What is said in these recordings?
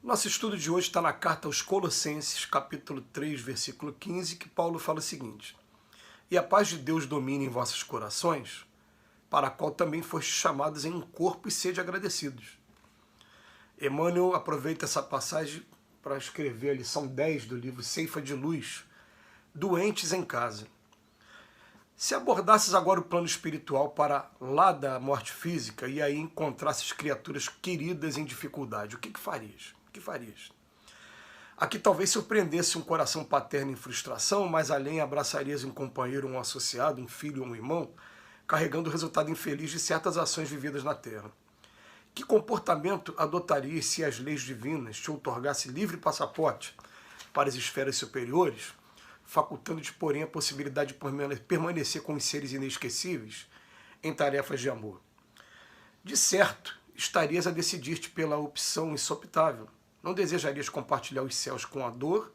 Nosso estudo de hoje está na carta aos Colossenses, capítulo 3, versículo 15, que Paulo fala o seguinte: E a paz de Deus domine em vossos corações, para a qual também fostes chamados em um corpo, e sede agradecidos. Emmanuel aproveita essa passagem para escrever a lição 10 do livro Ceifa de Luz, Doentes em Casa. Se abordasses agora o plano espiritual para lá da morte física e aí encontrasses criaturas queridas em dificuldade, o que farias? O que farias? Aqui talvez surpreendesse um coração paterno em frustração, mas além abraçarias um companheiro, um associado, um filho ou um irmão, carregando o resultado infeliz de certas ações vividas na Terra. Que comportamento adotarias se as leis divinas te outorgassem livre passaporte para as esferas superiores, facultando-te, porém, a possibilidade de permanecer com os seres inesquecíveis em tarefas de amor? De certo, estarias a decidir-te pela opção insopitável. Não desejarias compartilhar os céus com a dor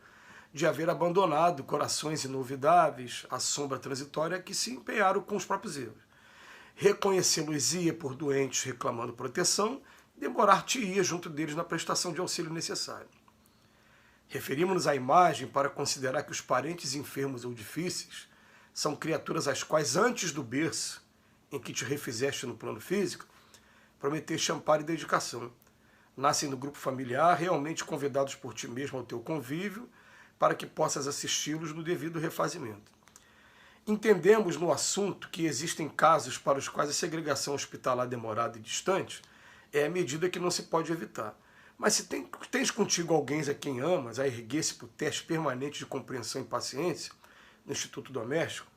de haver abandonado corações inolvidáveis, a sombra transitória que se empenharam com os próprios erros. Reconhecê-los-ia por doentes reclamando proteção, demorar-te-ia junto deles na prestação de auxílio necessário. Referimos-nos à imagem para considerar que os parentes enfermos ou difíceis são criaturas às quais, antes do berço em que te refizeste no plano físico, prometeste amparo e dedicação. Nascem no grupo familiar, realmente convidados por ti mesmo ao teu convívio, para que possas assisti-los no devido refazimento. Entendemos no assunto que existem casos para os quais a segregação hospitalar demorada e distante é a medida que não se pode evitar. Mas se tens contigo alguém a quem amas, a erguer-se por teste permanente de compreensão e paciência no Instituto Doméstico,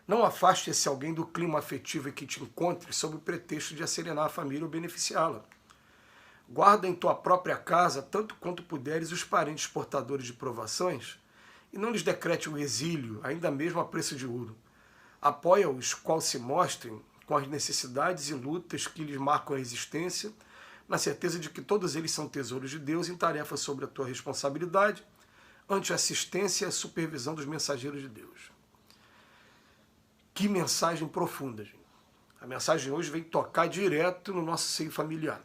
não afaste esse alguém do clima afetivo em que te encontres sob o pretexto de acerenar a família ou beneficiá-la. Guarda em tua própria casa, tanto quanto puderes, os parentes portadores de provações, e não lhes decrete o exílio, ainda mesmo a preço de ouro. Apoia-os, qual se mostrem, com as necessidades e lutas que lhes marcam a existência, na certeza de que todos eles são tesouros de Deus em tarefa sobre a tua responsabilidade, ante a assistência e a supervisão dos mensageiros de Deus. Que mensagem profunda, gente. A mensagem hoje vem tocar direto no nosso seio familiar.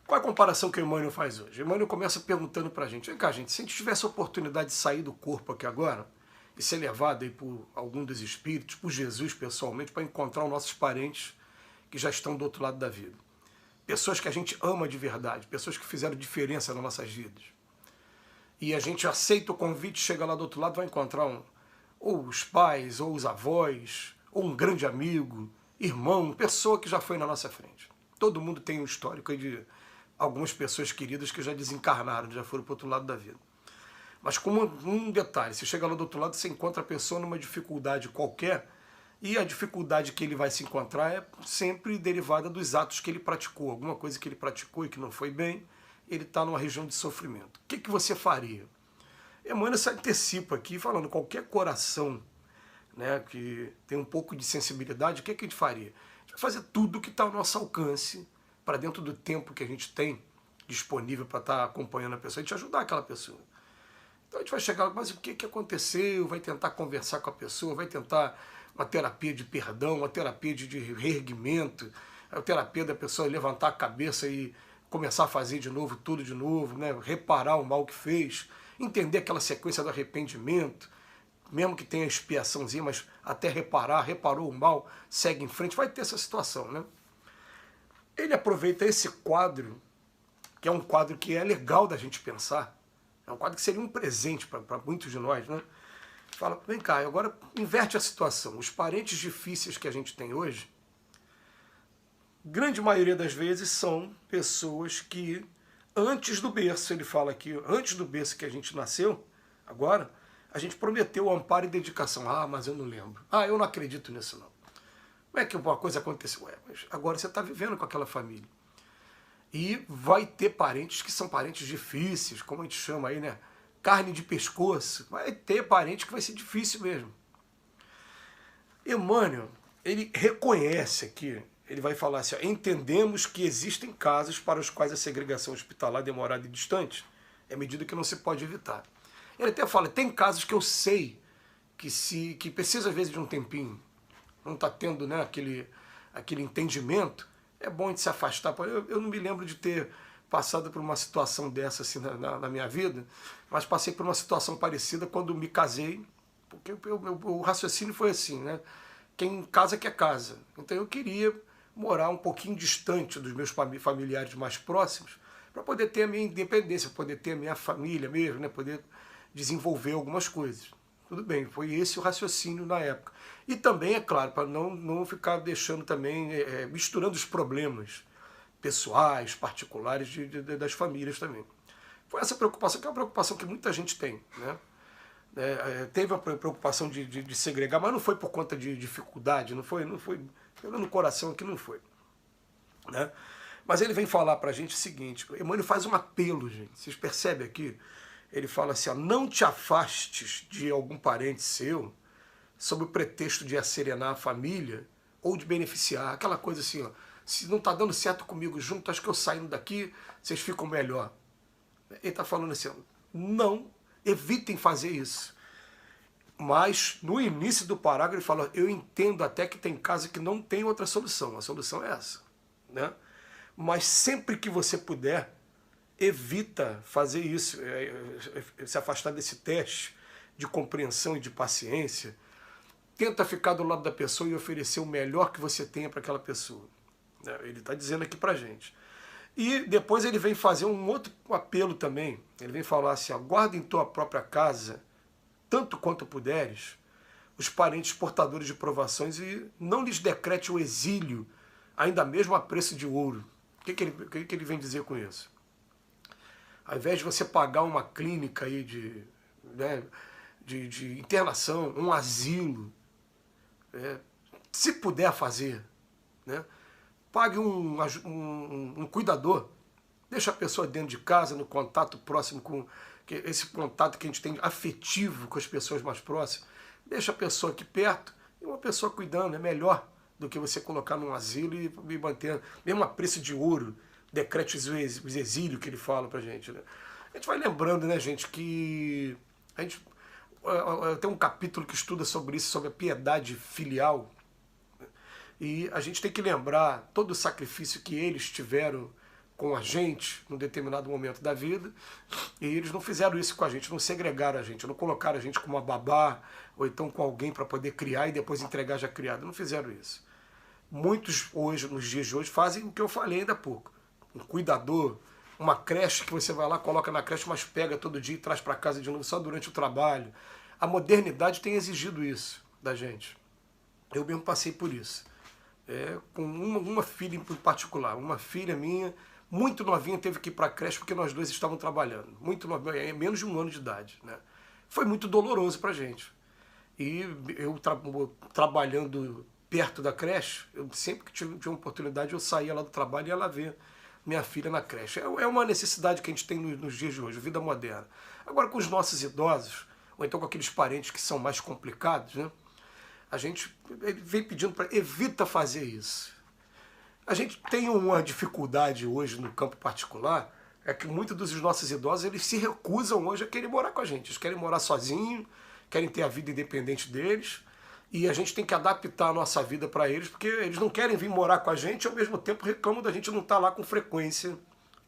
Qual é a comparação que o Emmanuel faz hoje? O Emmanuel começa perguntando pra gente: vem cá, gente, se a gente tivesse a oportunidade de sair do corpo aqui agora e ser levado aí por algum dos espíritos, por Jesus pessoalmente, para encontrar os nossos parentes que já estão do outro lado da vida. Pessoas que a gente ama de verdade, pessoas que fizeram diferença nas nossas vidas. E a gente aceita o convite, chega lá do outro lado, vai encontrar ou os pais, ou os avós, ou um grande amigo, irmão, pessoa que já foi na nossa frente. Todo mundo tem um histórico aí de algumas pessoas queridas que já desencarnaram, já foram para o outro lado da vida. Mas como um detalhe, você chega lá do outro lado, você encontra a pessoa numa dificuldade qualquer, e a dificuldade que ele vai se encontrar é sempre derivada dos atos que ele praticou, alguma coisa que ele praticou e que não foi bem, ele está numa região de sofrimento. O que você faria? Emmanuel se antecipa aqui, falando, qualquer coração, né, que tem um pouco de sensibilidade, o que a gente faria? A gente vai fazer tudo o que está ao nosso alcance, para dentro do tempo que a gente tem disponível para estar acompanhando a pessoa, a gente ajudar aquela pessoa. Então a gente vai chegar, mas o que aconteceu? Vai tentar conversar com a pessoa, vai tentar uma terapia de perdão, uma terapia de reerguimento, a terapia da pessoa levantar a cabeça e começar a fazer de novo, tudo de novo, né? Reparar o mal que fez, entender aquela sequência do arrependimento, mesmo que tenha expiaçãozinha, mas até reparou o mal, segue em frente, vai ter essa situação, né? Ele aproveita esse quadro, que é um quadro que é legal da gente pensar, é um quadro que seria um presente para muitos de nós, né? Fala, vem cá, agora inverte a situação. Os parentes difíceis que a gente tem hoje, grande maioria das vezes são pessoas que, antes do berço, ele fala aqui, antes do berço que a gente nasceu, agora, a gente prometeu amparo e dedicação. Ah, mas eu não lembro. Ah, eu não acredito nisso não. Como é que uma coisa aconteceu? Ué, mas agora você está vivendo com aquela família. E vai ter parentes que são parentes difíceis, como a gente chama aí, né? Carne de pescoço. Vai ter parente que vai ser difícil mesmo. Emmanuel, ele reconhece aqui, ele vai falar assim, ó, entendemos que existem casos para os quais a segregação hospitalar demorada e distante é medida que não se pode evitar. Ele até fala, tem casos que eu sei que precisa às vezes de um tempinho, não está tendo, né, aquele entendimento, é bom a gente se afastar. Eu não me lembro de ter passado por uma situação dessa assim, na minha vida, mas passei por uma situação parecida quando me casei, porque o raciocínio foi assim, né? Quem casa quer casa. Então eu queria morar um pouquinho distante dos meus familiares mais próximos, para poder ter a minha independência, poder ter a minha família mesmo, né? Poder desenvolver algumas coisas. Tudo bem, foi esse o raciocínio na época. E também, é claro, para não ficar deixando também, misturando os problemas pessoais, particulares das famílias também. Foi essa preocupação, que é uma preocupação que muita gente tem, né? Teve a preocupação de segregar, mas não foi por conta de dificuldade, não foi no coração que não foi, né? Mas ele vem falar para a gente o seguinte, Emmanuel faz um apelo, gente, vocês percebem aqui? Ele fala assim, ó, não te afastes de algum parente seu sob o pretexto de asserenar a família ou de beneficiar, aquela coisa assim, ó, se não está dando certo comigo junto, acho que eu saindo daqui, vocês ficam melhor. Ele está falando assim, ó, não, evitem fazer isso. Mas no início do parágrafo ele fala, eu entendo até que tem casos que não tem outra solução, a solução é essa, né? Mas sempre que você puder, evita fazer isso, se afastar desse teste de compreensão e de paciência. Tenta ficar do lado da pessoa e oferecer o melhor que você tenha para aquela pessoa. Ele está dizendo aqui para a gente. E depois ele vem fazer um outro apelo também. Ele vem falar assim, ó, guarda em tua própria casa, tanto quanto puderes, os parentes portadores de provações e não lhes decrete o exílio, ainda mesmo a preço de ouro. O que ele vem dizer com isso? Ao invés de você pagar uma clínica aí de internação, um asilo, se puder fazer, né? Pague um cuidador, deixa a pessoa dentro de casa, no contato próximo com esse contato que a gente tem afetivo com as pessoas mais próximas, deixa a pessoa aqui perto e uma pessoa cuidando, é melhor do que você colocar num asilo e manter, mesmo a preço de ouro, decrete os exílios que ele fala pra gente, né? A gente vai lembrando, né, gente, que a gente tem um capítulo que estuda sobre isso, sobre a piedade filial, e a gente tem que lembrar todo o sacrifício que eles tiveram com a gente num determinado momento da vida, e eles não fizeram isso com a gente, não segregaram a gente, não colocaram a gente com uma babá, ou então com alguém para poder criar e depois entregar já criado, não fizeram isso. Muitos hoje, nos dias de hoje, fazem o que eu falei ainda há pouco. Um cuidador, uma creche que você vai lá, coloca na creche, mas pega todo dia e traz para casa de novo só durante o trabalho. A modernidade tem exigido isso da gente. Eu mesmo passei por isso. Com uma filha em particular, uma filha minha, muito novinha, teve que ir para a creche porque nós dois estavam trabalhando. Muito novinha, menos de 1 ano de idade, né? Foi muito doloroso para a gente. E eu trabalhando perto da creche, eu sempre que tinha uma oportunidade, eu saía lá do trabalho e ia lá ver minha filha na creche. É uma necessidade que a gente tem nos dias de hoje, vida moderna. Agora, com os nossos idosos, ou então com aqueles parentes que são mais complicados, né? A gente vem pedindo para evita fazer isso. A gente tem uma dificuldade hoje no campo particular, é que muitos dos nossos idosos eles se recusam hoje a querer morar com a gente. Eles querem morar sozinhos, querem ter a vida independente deles, e a gente tem que adaptar a nossa vida para eles, porque eles não querem vir morar com a gente e ao mesmo tempo reclamam da gente não estar lá com frequência,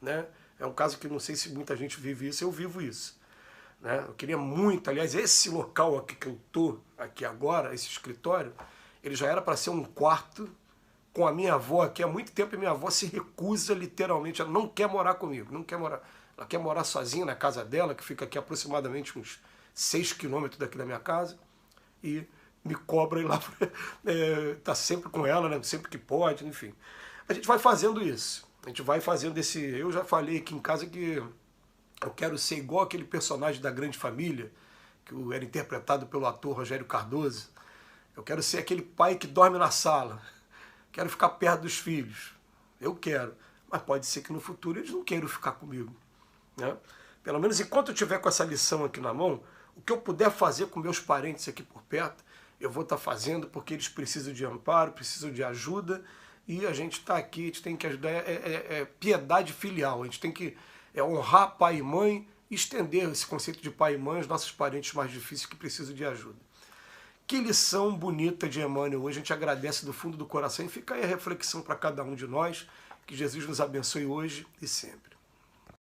né? É um caso que não sei se muita gente vive isso, eu vivo isso, né? Eu queria muito, aliás, esse local aqui que eu estou, aqui agora, esse escritório, ele já era para ser um quarto com a minha avó aqui há muito tempo, e minha avó se recusa literalmente, ela não quer morar comigo, não quer morar, ela quer morar sozinha na casa dela, que fica aqui aproximadamente uns 6 quilômetros daqui da minha casa, e me cobra ir lá, tá sempre com ela, né? Sempre que pode, enfim. A gente vai fazendo isso, a gente vai fazendo esse... Eu já falei aqui em casa que eu quero ser igual aquele personagem da Grande Família, que era interpretado pelo ator Rogério Cardoso. Eu quero ser aquele pai que dorme na sala, quero ficar perto dos filhos, eu quero, mas pode ser que no futuro eles não queiram ficar comigo, né? Pelo menos enquanto eu tiver com essa lição aqui na mão, o que eu puder fazer com meus parentes aqui por perto, eu vou estar fazendo, porque eles precisam de amparo, precisam de ajuda, e a gente está aqui, a gente tem que ajudar, piedade filial, a gente tem que honrar pai e mãe, e estender esse conceito de pai e mãe aos nossos parentes mais difíceis que precisam de ajuda. Que lição bonita de Emmanuel hoje, a gente agradece do fundo do coração, e fica aí a reflexão para cada um de nós, que Jesus nos abençoe hoje e sempre.